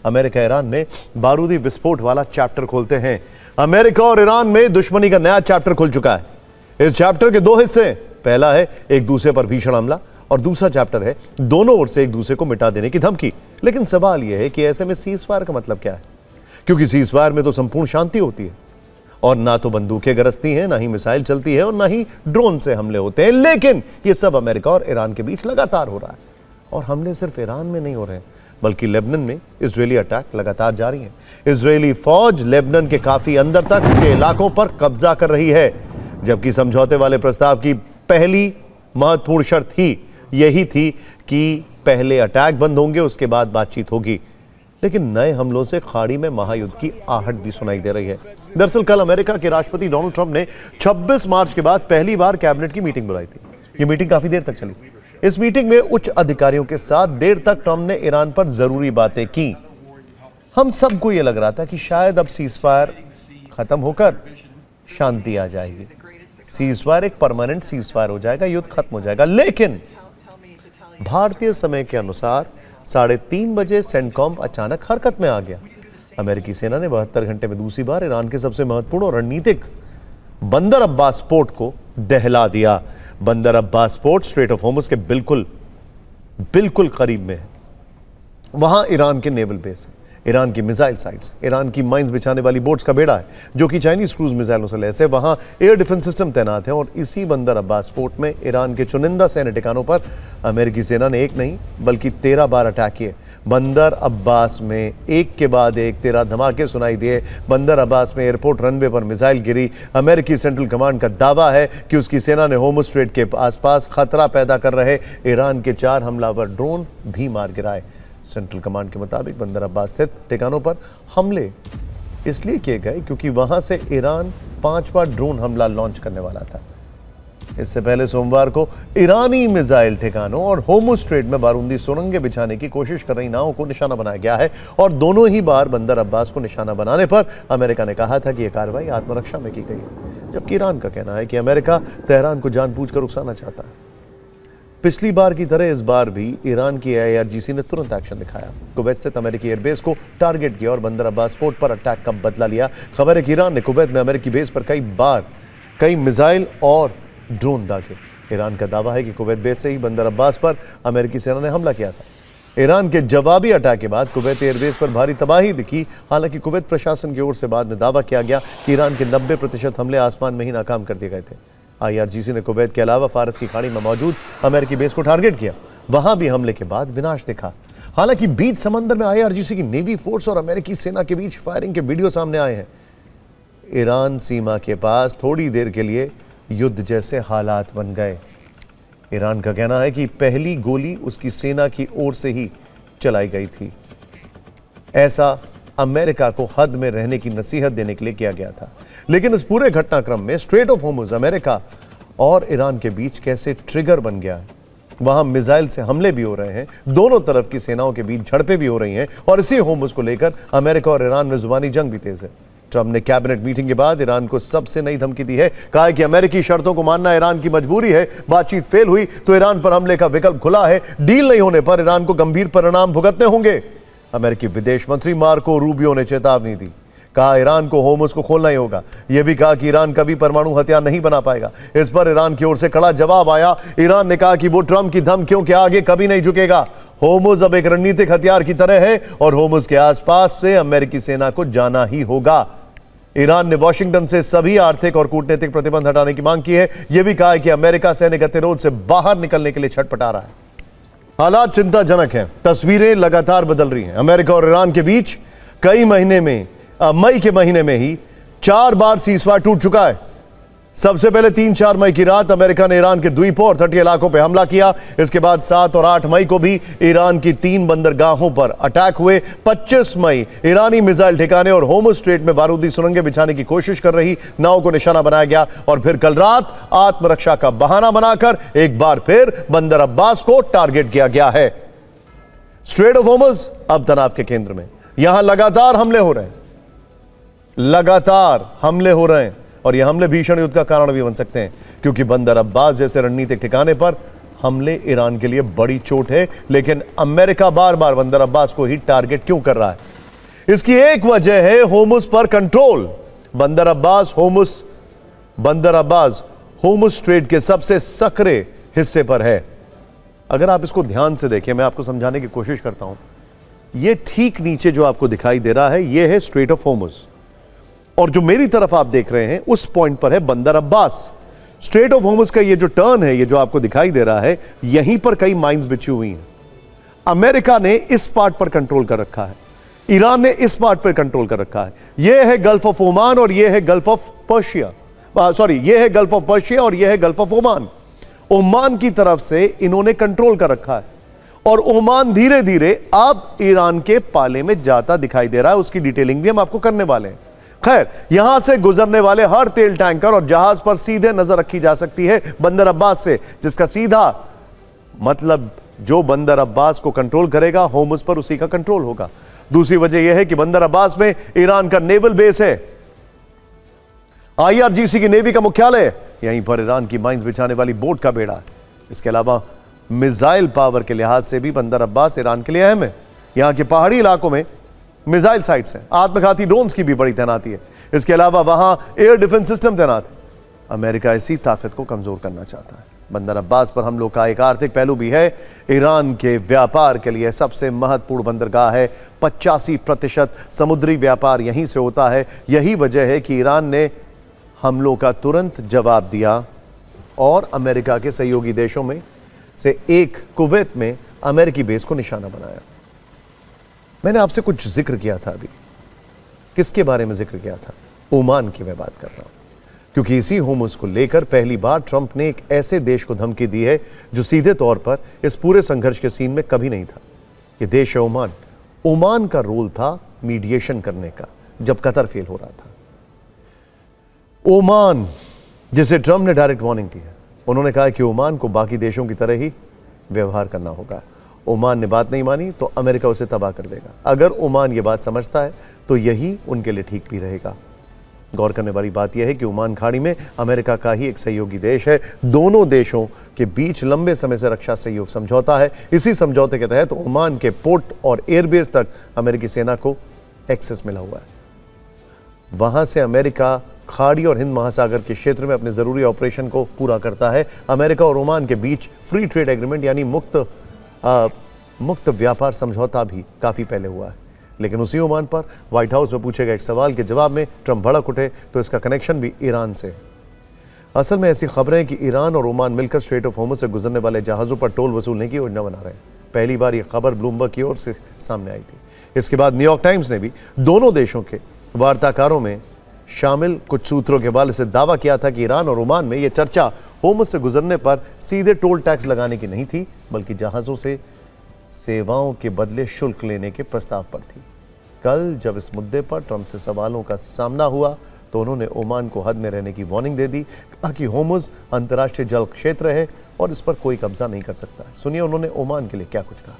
America Iran में बारूदी विस्फोट वाला चैप्टर खोलते हैं। अमेरिका और ईरान में दुश्मनी का नया चैप्टर खुल चुका है। इस चैप्टर के दो हिस्से, पहला है एक दूसरे पर भीषण हमला और दूसरा चैप्टर है दोनों ओर से एक दूसरे को मिटा देने की धमकी। लेकिन सवाल यह है कि ऐसे में सीजफायर का मतलब क्या है, क्योंकि सीजफायर में तो संपूर्ण शांति होती है और ना तो बंदूकें गरजती हैं, ना ही मिसाइल चलती है और ना ही ड्रोन से हमले होते हैं। लेकिन यह सब अमेरिका और ईरान के बीच लगातार हो रहा है और हमले सिर्फ ईरान में नहीं हो रहे हैं, बल्कि लेबनान में इजरायली अटैक लगातार जारी है। इजरायली फौज लेबनान के काफी अंदर तक के इलाकों पर कब्जा कर रही है, जबकि समझौते वाले प्रस्ताव की पहली महत्वपूर्ण शर्त ही यही थी कि पहले अटैक बंद होंगे, उसके बाद बातचीत होगी। लेकिन नए हमलों से खाड़ी में महायुद्ध की आहट भी सुनाई दे रही है। दरअसल कल अमेरिका के राष्ट्रपति डोनाल्ड ट्रंप ने 26 मार्च के बाद पहली बार कैबिनेट की मीटिंग बुलाई थी। यह मीटिंग काफी देर तक चली। इस मीटिंग में उच्च अधिकारियों के साथ देर तक ट्रंप ने ईरान पर जरूरी बातें की। हम सबको यह लग रहा था कि शायद अब सीजफायर खत्म होकर शांति आ जाएगी, सीजफायर एक परमानेंट सीजफायर हो जाएगा, युद्ध खत्म हो जाएगा। लेकिन भारतीय समय के अनुसार 3:30 बजे सेंटकॉम अचानक हरकत में आ गया। अमेरिकी सेना ने 72 घंटे में दूसरी बार ईरान के सबसे महत्वपूर्ण और रणनीतिक बंदर अब्बास पोर्ट को दहला दिया। बंदर Abbas port straight of Hormuz के बिल्कुल करीब में है। वहां ईरान के नेवल बेस है, ईरान की मिसाइल साइट्स, ईरान की माइंस बिछाने वाली बोट्स का बेड़ा है जो कि चाइनीज क्रूज मिसाइलों से लैस है। वहां एयर डिफेंस सिस्टम तैनात है और इसी बंदर अब्बास पोर्ट में ईरान के चुनिंदा सैन्य ठिकानों पर अमेरिकी सेना ने एक नहीं बल्कि 13 बार अटैक किए। बंदर अब्बास में एक के बाद एक 13 धमाके सुनाई दिए। बंदर अब्बास में एयरपोर्ट रनवे पर मिसाइल गिरी। अमेरिकी सेंट्रल कमांड का दावा है कि उसकी सेना ने होर्मुज स्ट्रेट के आसपास खतरा पैदा कर रहे ईरान के 4 हमलावर ड्रोन भी मार गिराए। सेंट्रल कमांड के मुताबिक बंदर अब्बास स्थित ठिकानों पर हमले इसलिए किए गए क्योंकि वहां से ईरान 5 बार ड्रोन हमला लॉन्च करने वाला था। इससे पहले सोमवार को ईरानी मिसाइल ठिकानों और होर्मुज स्ट्रेट में बारूदी सुरंगें बिछाने की कोशिश कर रही नावों को निशाना बनाया गया है और दोनों ही बार बंदर अब्बास को निशाना बनाने पर अमेरिका ने कहा था कि यह कार्रवाई आत्मरक्षा में की गई है, जबकि ईरान का कहना है कि अमेरिका तेहरान को जानबूझकर उकसाना चाहता है। पिछली बार की तरह इस बार भी ईरान की IRGC ने तुरंत एक्शन दिखाया, कुवैत स्थित अमेरिकी एयरबेस को टारगेट किया और बंदर अब्बास पोर्ट पर अटैक का बदला लिया। खबर है कि ईरान ने कुवैत में अमेरिकी बेस पर कई मिसाइल और ड्रोन दागे। ईरान का दावा है कि कुवैत बेस से ही बंदर अब्बास पर अमेरिकी सेना ने हमला किया था। ईरान के जवाबी अटैक के बाद कुवैत एयरबेस पर भारी तबाही दिखी। हालांकि कुवैत प्रशासन की ओर से बाद में दावा किया गया कि ईरान के 90% हमले आसमान में ही नाकाम कर दिए गए थे। IRGC ने कुवैत के अलावा फारस की खाड़ी में मौजूद अमेरिकी बेस को टारगेट किया, वहां भी हमले के बाद विनाश दिखा। हालांकि बीच समंदर में IRGC की नेवी फोर्स और अमेरिकी सेना के बीच फायरिंग के वीडियो सामने आए हैं। ईरान सीमा के पास थोड़ी देर के लिए युद्ध जैसे हालात बन गए। ईरान का कहना है कि पहली गोली उसकी सेना की ओर से ही चलाई गई थी। ऐसा अमेरिका को हद में रहने की नसीहत देने के लिए किया गया था। लेकिन इस पूरे घटनाक्रम में स्ट्रेट ऑफ होर्मुज अमेरिका और ईरान के बीच कैसे ट्रिगर बन गया है। वहां मिसाइल से हमले भी हो रहे हैं, दोनों तरफ की सेनाओं के बीच झड़पें भी हो रही हैं और इसी होर्मुज को लेकर अमेरिका और ईरान में जुबानी जंग भी तेज है। ट्रंप ने कैबिनेट मीटिंग के बाद ईरान को सबसे नई धमकी दी है। कहा है कि अमेरिकी शर्तों को मानना ईरान की मजबूरी है। बातचीत फेल हुई तो ईरान पर हमले का विकल्प खुला है। डील नहीं होने पर ईरान को गंभीर परिणाम भुगतने होंगे। अमेरिकी विदेश मंत्री मार्को रूबियो ने चेतावनी दी। कहा ईरान को होर्मुज को खोलना ही होगा। यह भी कहा कि ईरान कभी परमाणु हथियार नहीं बना पाएगा। इस पर ईरान की ओर से कड़ा जवाब आया। ईरान ने कहा कि वो ट्रंप की धमकियों के आगे कभी नहीं झुकेगा। होर्मुज अब एक रणनीतिक हथियार की तरह है और होर्मुज के आसपास से अमेरिकी सेना को जाना ही होगा। ईरान ने वॉशिंगटन से सभी आर्थिक और कूटनीतिक प्रतिबंध हटाने की मांग की है। यह भी कहा है कि अमेरिका सैन्य गतिरोध से बाहर निकलने के लिए छटपटा रहा है। हालात चिंताजनक हैं, तस्वीरें लगातार बदल रही हैं। अमेरिका और ईरान के बीच मई के महीने में ही 4 बार सीजफायर टूट चुका है। सबसे पहले 3-4 मई की रात अमेरिका ने ईरान के द्वीपों और तटीय इलाकों पर हमला किया। इसके बाद 7 और 8 मई को भी ईरान की 3 बंदरगाहों पर अटैक हुए। 25 मई ईरानी मिसाइल ठिकाने और होर्मुज स्ट्रेट में बारूदी सुरंगें बिछाने की कोशिश कर रही नाव को निशाना बनाया गया और फिर कल रात आत्मरक्षा का बहाना बनाकर एक बार फिर बंदर अब्बास को टारगेट किया गया है। स्ट्रेट ऑफ होर्मुज अब तनाव के केंद्र में। यहां लगातार हमले हो रहे हैं और यह हमले भीषण युद्ध का कारण भी बन सकते हैं, क्योंकि बंदर अब्बास जैसे रणनीतिक ठिकाने पर हमले ईरान के लिए बड़ी चोट है। लेकिन अमेरिका बार बार बंदर अब्बास को ही टारगेट क्यों कर रहा है? इसकी एक वजह है होर्मुज पर कंट्रोल। बंदर अब्बास होर्मुज स्ट्रेट के सबसे सकरे हिस्से पर है। अगर आप इसको ध्यान से देखें, मैं आपको समझाने की कोशिश करता हूं। यह ठीक नीचे जो आपको दिखाई दे रहा है, यह है स्ट्रेट ऑफ होर्मुज, और जो मेरी तरफ आप देख रहे हैं उस पॉइंट पर है बंदर अब्बास। स्ट्रेट ऑफ होर्मुज का ये जो टर्न है, ये जो आपको दिखाई दे रहा है, यहीं पर कई माइंस बिछी हुई हैं। अमेरिका ने इस पार्ट पर कंट्रोल कर रखा है, ईरान ने इस पार्ट पर कंट्रोल कर रखा है। यह है गल्फ ऑफ ओमान और यह है गल्फ ऑफ पर्शिया, यह है गल्फ ऑफ पर्शिया और यह है गल्फ ऑफ ओमान। ओमान की तरफ से इन्होंने कंट्रोल कर रखा है, और ओमान धीरे धीरे अब ईरान के पाले में जाता दिखाई दे रहा है। उसकी डिटेलिंग भी हम आपको करने वाले हैं। खैर, यहां से गुजरने वाले हर तेल टैंकर और जहाज पर सीधे नजर रखी जा सकती है बंदर अब्बास से, जिसका सीधा मतलब जो बंदर अब्बास को कंट्रोल करेगा, होर्मुज पर उसी का कंट्रोल होगा। दूसरी वजह यह है कि बंदर अब्बास में ईरान का नेवल बेस है, IRGC की नेवी का मुख्यालय, यहीं पर ईरान की माइंस बिछाने वाली बोट का बेड़ा है। इसके अलावा मिसाइल पावर के लिहाज से भी बंदर अब्बास ईरान के लिए अहम है। यहां के पहाड़ी इलाकों में मिसाइल साइट्स हैं, आत्मघाती ड्रोन्स की भी बड़ी तैनाती है। इसके अलावा वहां एयर डिफेंस सिस्टम तैनात है। अमेरिका इसी ताकत को कमजोर करना चाहता है। बंदर अब्बास पर हमलों का एक आर्थिक पहलू भी है। ईरान के व्यापार के लिए सबसे महत्वपूर्ण बंदरगाह है। 85% समुद्री व्यापार यहीं से होता है। यही वजह है कि ईरान ने हमलों का तुरंत जवाब दिया और अमेरिका के सहयोगी देशों में से एक कुवैत में अमेरिकी बेस को निशाना बनाया। मैंने आपसे कुछ जिक्र किया था अभी, किसके बारे में जिक्र किया था? ओमान की मैं बात कर रहा हूं, क्योंकि इसी होर्मुज को लेकर पहली बार ट्रंप ने एक ऐसे देश को धमकी दी है जो सीधे तौर पर इस पूरे संघर्ष के सीन में कभी नहीं था। यह देश है ओमान। ओमान का रोल था मीडिएशन करने का जब कतर फेल हो रहा था। ओमान, जिसे ट्रंप ने डायरेक्ट वार्निंग दी है, उन्होंने कहा कि ओमान को बाकी देशों की तरह ही व्यवहार करना होगा। ओमान ने बात नहीं मानी तो अमेरिका उसे तबाह कर देगा। अगर ओमान ये बात समझता है तो यही उनके लिए ठीक भी रहेगा। गौर करने वाली बात यह है कि ओमान खाड़ी में अमेरिका का ही एक सहयोगी देश है। दोनों देशों के बीच लंबे समय से रक्षा सहयोग समझौता है। इसी समझौते के तहत ओमान के पोर्ट और एयरबेस तक अमेरिकी सेना को एक्सेस मिला हुआ है। वहां से अमेरिका खाड़ी और हिंद महासागर के क्षेत्र में अपने जरूरी ऑपरेशन को पूरा करता है। अमेरिका और ओमान के बीच फ्री ट्रेड एग्रीमेंट यानी मुक्त व्यापार समझौता भी काफी पहले हुआ है। लेकिन उसी ओमान पर व्हाइट हाउस में पूछे गए एक सवाल के जवाब में ट्रंप भड़क उठे तो इसका कनेक्शन भी ईरान से। असल में ऐसी खबरें हैं कि ईरान और ओमान मिलकर स्ट्रेट ऑफ होर्मुज से गुजरने वाले जहाजों पर टोल वसूलने की योजना बना रहे हैं। पहली बार यह खबर ब्लूमबर्ग की ओर से सामने आई थी। इसके बाद न्यूयॉर्क टाइम्स ने भी दोनों देशों के वार्ताकारों में शामिल कुछ सूत्रों के हवाले से दावा किया था कि ईरान और ओमान में यह चर्चा होर्मुज से गुजरने पर सीधे टोल टैक्स लगाने की नहीं थी, बल्कि जहाजों से सेवाओं के बदले शुल्क लेने के प्रस्ताव पर थी। कल जब इस मुद्दे पर ट्रंप से सवालों का सामना हुआ तो उन्होंने ओमान को हद में रहने की वार्निंग दे दी, कहा कि होर्मुज अंतर्राष्ट्रीय जल क्षेत्र है और इस पर कोई कब्जा नहीं कर सकता। सुनिए उन्होंने ओमान के लिए क्या कुछ कहा।